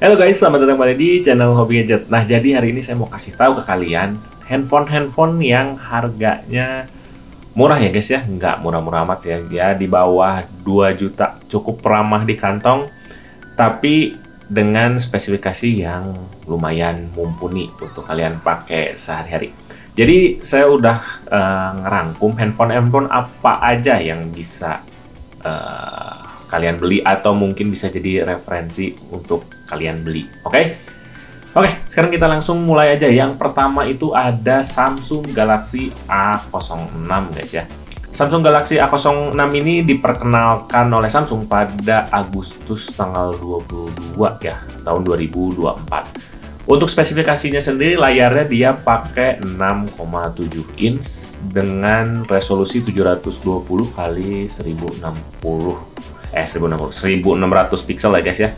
Halo guys, selamat datang kembali di channel Hobi Gadget. Nah, jadi hari ini saya mau kasih tahu ke kalian handphone yang harganya murah ya guys ya. Nggak murah-murah amat ya. Dia di bawah 2 juta, cukup ramah di kantong, tapi dengan spesifikasi yang lumayan mumpuni untuk kalian pakai sehari-hari. Jadi saya udah ngerangkum handphone apa aja yang bisa kalian beli atau mungkin bisa jadi referensi untuk kalian beli. Oke, sekarang kita langsung mulai aja. Yang pertama itu ada Samsung Galaxy A06 guys ya. Samsung Galaxy A06 ini diperkenalkan oleh Samsung pada Agustus tanggal 22 ya, tahun 2024. Untuk spesifikasinya sendiri, layarnya dia pakai 6,7 inch dengan resolusi 720 kali 1600 pixel ya guys ya.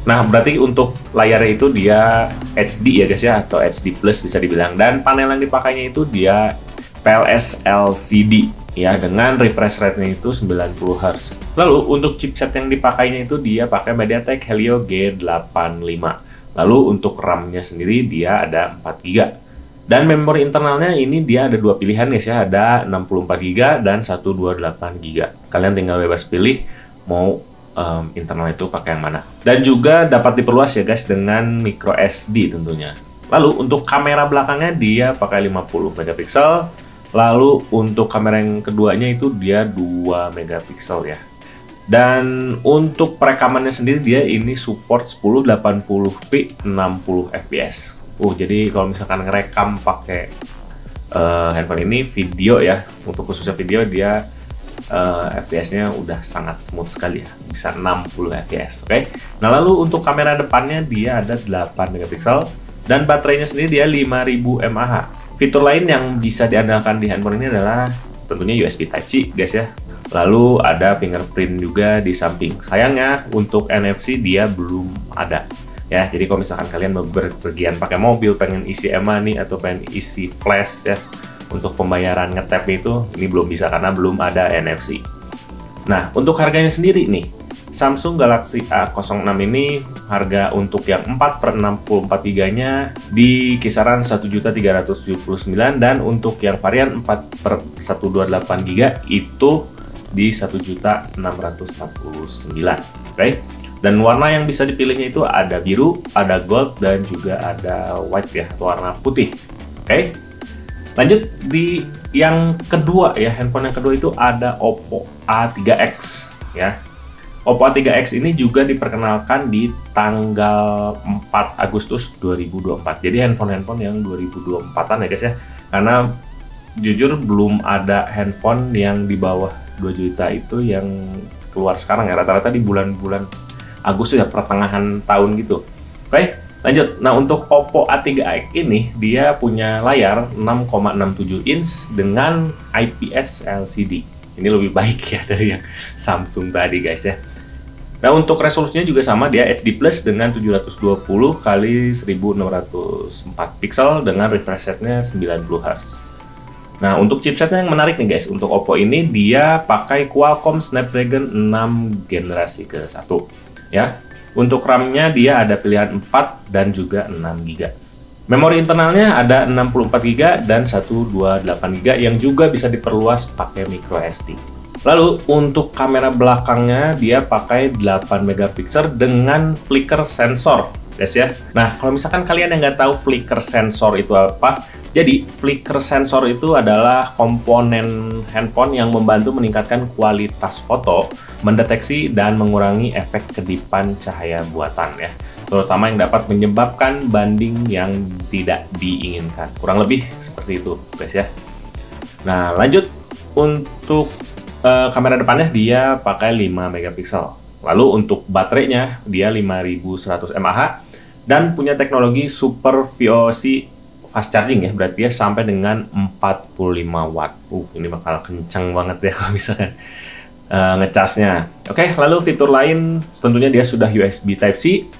Nah, berarti untuk layarnya itu dia HD ya guys ya, atau HD Plus bisa dibilang. Dan panel yang dipakainya itu dia PLS LCD ya, dengan refresh rate-nya itu 90 Hz. Lalu untuk chipset yang dipakainya itu dia pakai MediaTek Helio G85. Lalu untuk RAM-nya sendiri dia ada 4 GB. Dan memori internalnya ini dia ada dua pilihan guys ya, ada 64 GB dan 128 GB. Kalian tinggal bebas pilih mau internal itu pakai yang mana. Dan juga dapat diperluas ya guys dengan micro SD tentunya. Lalu untuk kamera belakangnya dia pakai 50 megapiksel. Lalu untuk kamera yang keduanya itu dia 2 megapiksel ya. Dan untuk perekamannya sendiri dia ini support 1080p 60 fps. Jadi kalau misalkan ngerekam pakai handphone ini video ya, untuk khususnya video dia FPS-nya udah sangat smooth sekali ya, bisa 60 fps. Oke. Nah, lalu untuk kamera depannya dia ada 8 megapiksel dan baterainya sendiri dia 5000 mAh. Fitur lain yang bisa diandalkan di handphone ini adalah tentunya USB Type-C guys ya. Lalu ada fingerprint juga di samping. Sayangnya untuk NFC dia belum ada ya. Jadi kalau misalkan kalian mau berpergian pakai mobil, pengen isi e-money atau pengen isi flash ya, untuk pembayaran ngetap itu ini belum bisa karena belum ada NFC. Nah, untuk harganya sendiri nih, Samsung Galaxy A06 ini harga untuk yang 4/64 GB-nya di kisaran 1.379.000 dan untuk yang varian 4/128 GB itu di 1.649.000. Oke. Dan warna yang bisa dipilihnya itu ada biru, ada gold dan juga ada white ya, atau warna putih. Oke. Lanjut di yang kedua ya, handphone yang kedua itu ada Oppo A3X ya. Oppo A3X ini juga diperkenalkan di tanggal 4 Agustus 2024. Jadi handphone-handphone yang 2024-an ya guys ya. Karena jujur belum ada handphone yang di bawah 2 juta itu yang keluar sekarang ya. Rata-rata di bulan-bulan Agustus ya, pertengahan tahun gitu. Oke. Lanjut, nah untuk Oppo A3X ini dia punya layar 6,67 inch dengan IPS LCD. Ini lebih baik ya dari yang Samsung tadi guys ya. Nah untuk resolusinya juga sama, dia HD Plus dengan 720 kali 1604 pixel dengan refresh rate-nya 90 Hz. Nah untuk chipsetnya yang menarik nih guys, untuk Oppo ini dia pakai Qualcomm Snapdragon 6 generasi ke-1 ya. Untuk RAM-nya dia ada pilihan 4 dan juga 6 GB. Memori internalnya ada 64 GB dan 128 GB yang juga bisa diperluas pakai micro SD. Lalu untuk kamera belakangnya dia pakai 8 megapiksel dengan flicker sensor guys ya. Nah, kalau misalkan kalian yang nggak tahu flicker sensor itu apa, jadi flicker sensor itu adalah komponen handphone yang membantu meningkatkan kualitas foto, mendeteksi dan mengurangi efek kedipan cahaya buatan ya, terutama yang dapat menyebabkan banding yang tidak diinginkan. Kurang lebih seperti itu guys ya. Nah, lanjut untuk kamera depannya dia pakai 5 megapiksel. Lalu untuk baterainya dia 5100 mAh dan punya teknologi Super VOC fast charging ya, berarti ya sampai dengan 45 watt. Ini bakal kencang banget ya kalau misalkan ngecasnya. Oke, lalu fitur lain tentunya dia sudah USB Type-C,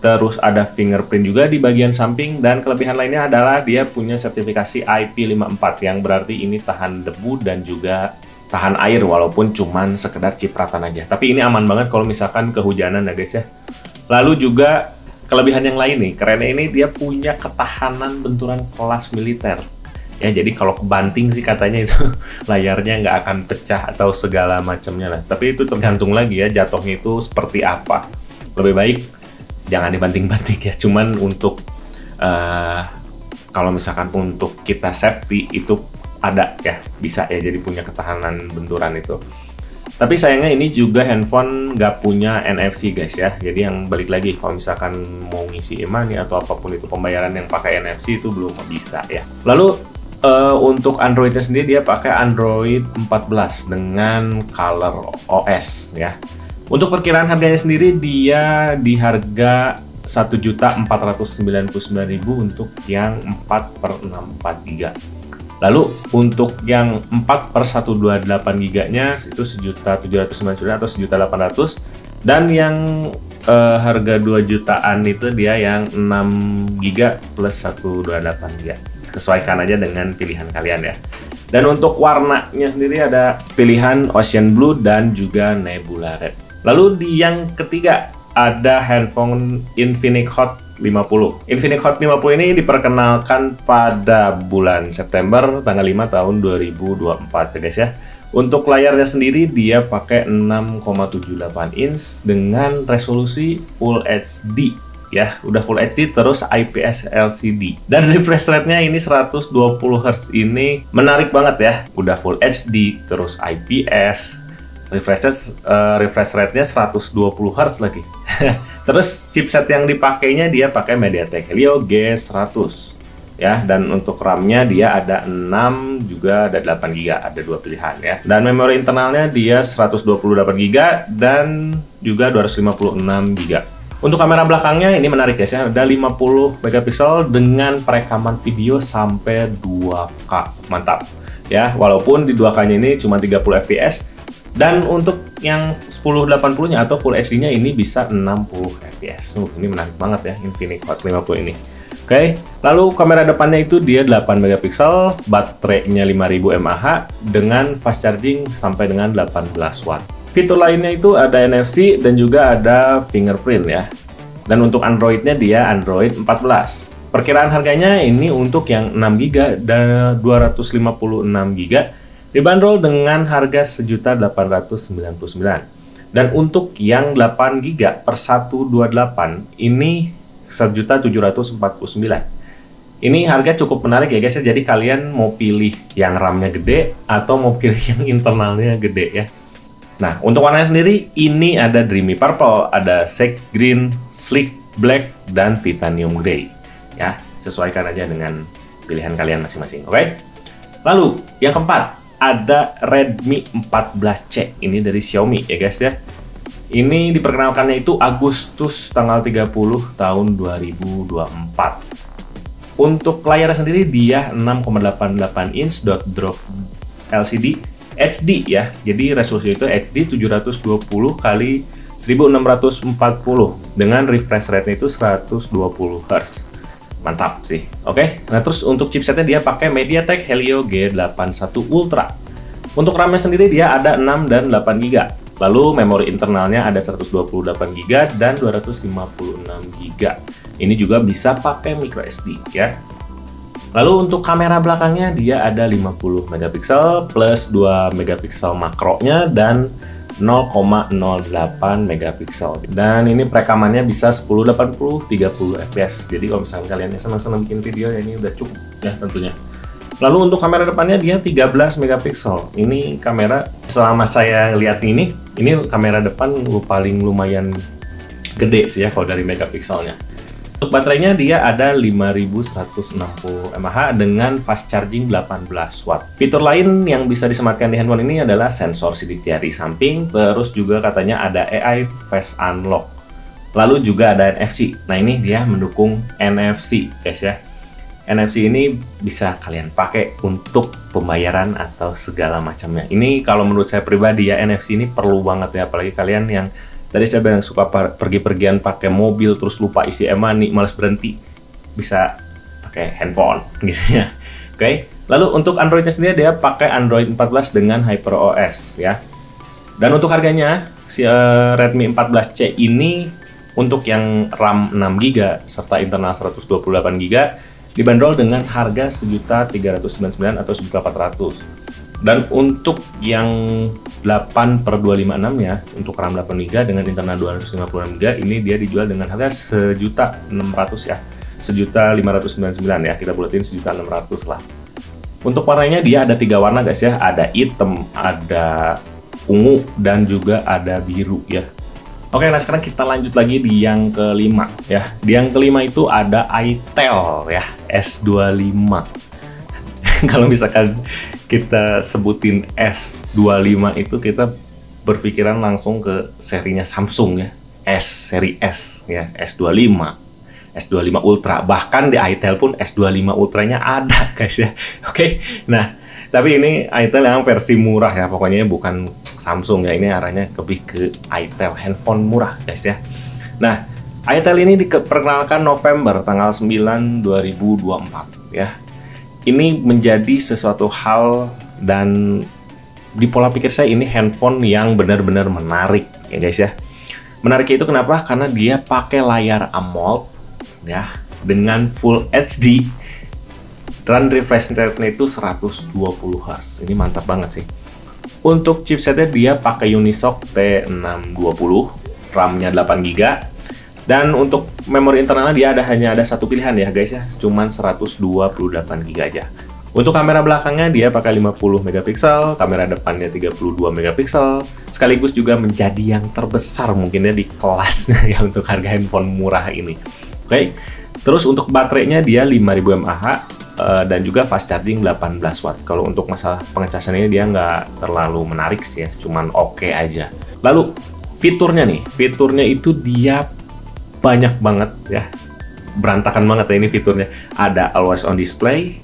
terus ada fingerprint juga di bagian samping, dan kelebihan lainnya adalah dia punya sertifikasi IP54 yang berarti ini tahan debu dan juga tahan air walaupun cuman sekedar cipratan aja. Tapi ini aman banget kalau misalkan kehujanan ya guys ya. Lalu juga kelebihan yang lain nih, kerennya ini dia punya ketahanan benturan kelas militer. Ya, jadi kalau kebanting sih katanya itu layarnya nggak akan pecah atau segala macamnya lah. Tapi itu tergantung lagi ya jatuhnya itu seperti apa. Lebih baik jangan dibanting-banting ya. Cuman untuk kalau misalkan untuk kita safety itu ada ya, bisa ya jadi punya ketahanan benturan itu. Tapi sayangnya ini juga handphone nggak punya NFC guys ya. Jadi yang balik lagi kalau misalkan mau ngisi e-money atau apapun itu pembayaran yang pakai NFC itu belum bisa ya. Lalu untuk Androidnya sendiri dia pakai Android 14 dengan Color OS ya. Untuk perkiraan harganya sendiri dia di harga 1.499.000 untuk yang 4/64 GB. Lalu untuk yang 4/128 GB-nya itu 1.799 atau 1.800.000, dan yang harga 2 jutaan itu dia yang 6 GB plus 128 GB. Sesuaikan aja dengan pilihan kalian ya. Dan untuk warnanya sendiri ada pilihan Ocean Blue dan juga Nebula Red. Lalu di yang ketiga ada handphone Infinix Hot 50. Infinix Hot 50 ini diperkenalkan pada bulan September tanggal 5 tahun 2024 ya guys ya. Untuk layarnya sendiri dia pakai 6,78 inch dengan resolusi Full HD ya. Udah Full HD terus IPS LCD. Dan refresh rate-nya ini 120 Hz, ini menarik banget ya. Udah Full HD terus IPS. Refresh rate-nya 120 Hz lagi. Terus chipset yang dipakainya dia pakai MediaTek Helio G100 ya, dan untuk RAM-nya dia ada 6 juga ada 8 GB, ada dua pilihan ya. Dan memori internalnya dia 128 GB dan juga 256 GB. Untuk kamera belakangnya ini menarik guys ya, ada 50 megapiksel dengan perekaman video sampai 2K. Mantap ya, walaupun di 2K-nya ini cuma 30 fps. Dan untuk yang 1080-nya atau Full HD-nya ini bisa 60 fps. Ini menarik banget ya Infinix Hot 50 ini. Oke, lalu kamera depannya itu dia 8 megapiksel, baterainya 5000 mAh dengan fast charging sampai dengan 18 watt. Fitur lainnya itu ada NFC dan juga ada fingerprint ya. Dan untuk Android-nya dia Android 14. Perkiraan harganya ini untuk yang 6 GB dan 256 GB dibanderol dengan harga 1.899.000. Dan untuk yang 8 GB per 128 ini 1.749.000. Ini harga cukup menarik ya guys ya. Jadi kalian mau pilih yang RAM-nya gede atau mau pilih yang internalnya gede ya. Nah, untuk warnanya sendiri ini ada Dreamy Purple, ada Sage Green, Sleek Black, dan Titanium Grey. Ya, sesuaikan aja dengan pilihan kalian masing-masing. Oke? Lalu yang keempat ada Redmi 14C, ini dari Xiaomi ya guys ya. Ini diperkenalkannya itu Agustus tanggal 30 tahun 2024. Untuk layarnya sendiri dia 6,88 inch dot drop LCD HD ya. Jadi resolusi itu HD 720 kali 1640 dengan refresh rate-nya itu 120 Hz. Mantap sih. Oke. Nah, terus untuk chipsetnya dia pakai MediaTek Helio G81 Ultra. Untuk RAM-nya sendiri dia ada 6 dan 8 GB. Lalu memori internalnya ada 128 GB dan 256 GB. Ini juga bisa pakai micro SD ya. Lalu untuk kamera belakangnya dia ada 50 megapiksel plus 2 megapiksel makronya dan 0,08 megapiksel. Dan ini perekamannya bisa 1080 30 fps. Jadi kalau misalnya kalian senang-senang bikin video ya ini udah cukup ya tentunya. Lalu untuk kamera depannya dia 13 megapiksel. Ini kamera selama saya lihat ini kamera depan paling lumayan gede sih ya kalau dari megapikselnya. Untuk baterainya dia ada 5160 mAh dengan fast charging 18 watt. Fitur lain yang bisa disematkan di handphone ini adalah sensor sidik jari samping, terus juga katanya ada AI Face Unlock. Lalu juga ada NFC. Nah, ini dia mendukung NFC, guys ya. NFC ini bisa kalian pakai untuk pembayaran atau segala macamnya. Ini kalau menurut saya pribadi ya, NFC ini perlu banget ya, apalagi kalian yang tadi saya bilang suka pergi-pergian pakai mobil terus lupa isi e-money, malas berhenti, bisa pakai handphone gitu ya. Oke. Lalu untuk Androidnya sendiri dia pakai Android 14 dengan HyperOS ya. Dan untuk harganya si Redmi 14C ini Untuk yang RAM 6GB serta internal 128GB dibanderol dengan harga 1.399.000 atau 1.400.000. Dan untuk yang 8/256 ya, untuk RAM 8GB dengan internal 256GB ini dia dijual dengan harga 1.600.000 ya. 1.599.000 ya, kita buletin 1.600.000 lah. Untuk warnanya dia ada 3 warna guys ya, ada hitam, ada ungu, dan juga ada biru ya. Oke, nah sekarang kita lanjut lagi di yang kelima ya. Di yang kelima itu ada itel ya, S25. Kalau misalkan kita sebutin S25 itu kita berpikiran langsung ke serinya Samsung ya, seri S ya, S25, S25 Ultra, bahkan di itel pun S25 Ultranya ada guys ya. Oke, nah tapi ini itel yang versi murah ya, pokoknya bukan Samsung ya, ini arahnya lebih ke itel handphone murah guys ya. Nah, itel ini diperkenalkan November tanggal 9 2024 ya. Ini menjadi sesuatu hal, dan di pola pikir saya ini handphone yang benar-benar menarik ya guys ya. Menarik itu kenapa? Karena dia pakai layar AMOLED ya, dengan Full HD, dan refresh rate-nya itu 120 Hz. Ini mantap banget sih. Untuk chipsetnya dia pakai Unisoc T620, RAM-nya 8GB, dan untuk memori internalnya dia hanya ada satu pilihan ya guys ya, cuman 128GB aja. Untuk kamera belakangnya dia pakai 50 megapiksel, kamera depannya 32 megapiksel, sekaligus juga menjadi yang terbesar mungkin ya di kelasnya ya untuk harga handphone murah ini. Oke, terus untuk baterainya dia 5000 mAh dan juga fast charging 18 watt. Kalau untuk masalah pengecasan ini dia nggak terlalu menarik sih ya, cuman oke aja. Lalu fiturnya nih, fiturnya itu dia banyak banget ya, berantakan banget ya ini fiturnya. Ada always on display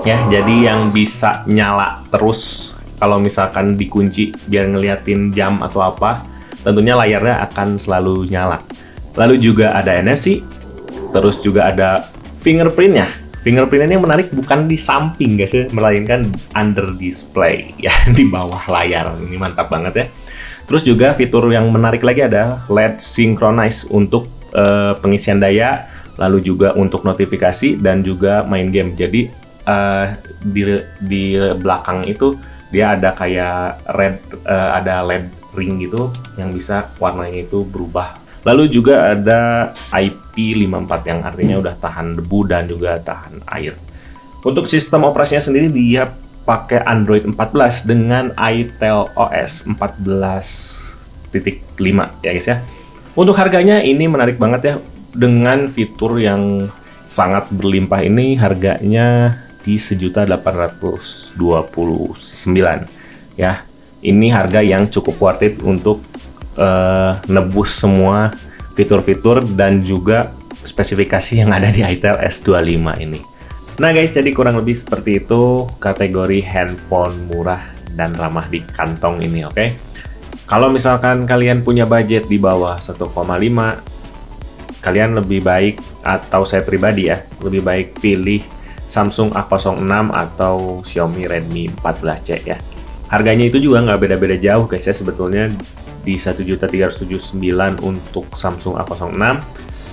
ya, jadi yang bisa nyala terus kalau misalkan dikunci biar ngeliatin jam atau apa, tentunya layarnya akan selalu nyala. Lalu juga ada NFC, terus juga ada fingerprintnya. Fingerprint ini yang menarik bukan di samping guys ya, melainkan under display ya, di bawah layar. Ini mantap banget ya. Terus juga fitur yang menarik lagi ada LED synchronize untuk pengisian daya, lalu juga untuk notifikasi dan juga main game. Jadi di belakang itu dia ada kayak ada LED ring gitu yang bisa warnanya itu berubah. Lalu juga ada IP54 yang artinya udah tahan debu dan juga tahan air. Untuk sistem operasinya sendiri dia pakai Android 14 dengan itel OS 14.5 ya guys ya. Untuk harganya ini menarik banget ya, dengan fitur yang sangat berlimpah ini harganya di 1.829.000 ya. Ini harga yang cukup worth it untuk nebus semua fitur-fitur dan juga spesifikasi yang ada di itel S25 ini. Nah guys, jadi kurang lebih seperti itu kategori handphone murah dan ramah di kantong ini, oke? Kalau misalkan kalian punya budget di bawah 1,5, kalian lebih baik, atau saya pribadi ya, lebih baik pilih Samsung A06 atau Xiaomi Redmi 14C ya. Harganya itu juga nggak beda-beda jauh guys ya, sebetulnya di 1.379.000 untuk Samsung A06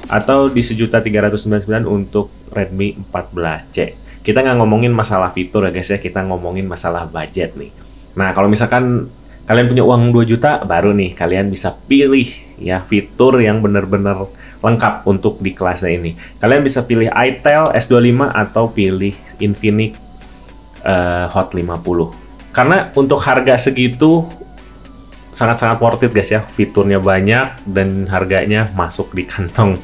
atau di 1.399.000 untuk Redmi 14C. Kita nggak ngomongin masalah fitur ya guys ya, kita ngomongin masalah budget nih. Nah kalau misalkan kalian punya uang 2 juta, baru nih kalian bisa pilih ya fitur yang benar-benar lengkap untuk di kelasnya ini. Kalian bisa pilih itel S25 atau pilih Infinix Hot 50. Karena untuk harga segitu sangat-sangat worth it guys ya, fiturnya banyak dan harganya masuk di kantong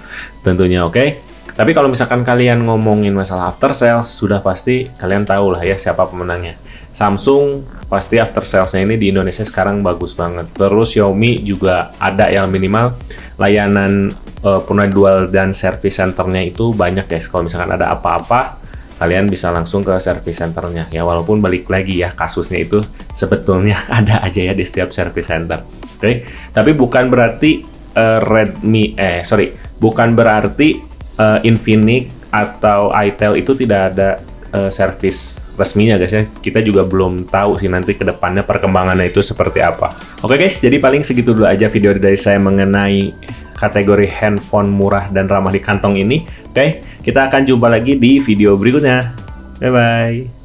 tentunya, oke? Tapi kalau misalkan kalian ngomongin masalah after sales, sudah pasti kalian tahu lah ya siapa pemenangnya. Samsung pasti after salesnya ini di Indonesia sekarang bagus banget. Terus Xiaomi juga ada yang minimal layanan penjual dan service centernya itu banyak guys. Kalau misalkan ada apa-apa, kalian bisa langsung ke service centernya ya, walaupun balik lagi ya kasusnya itu sebetulnya ada aja ya di setiap service center, oke? Tapi bukan berarti bukan berarti Infinix atau itel itu tidak ada servis resminya guys ya. Kita juga belum tahu sih nanti kedepannya perkembangannya itu seperti apa. Oke guys, jadi paling segitu dulu aja video dari saya mengenai kategori handphone murah dan ramah di kantong ini. Oke, kita akan jumpa lagi di video berikutnya. Bye bye.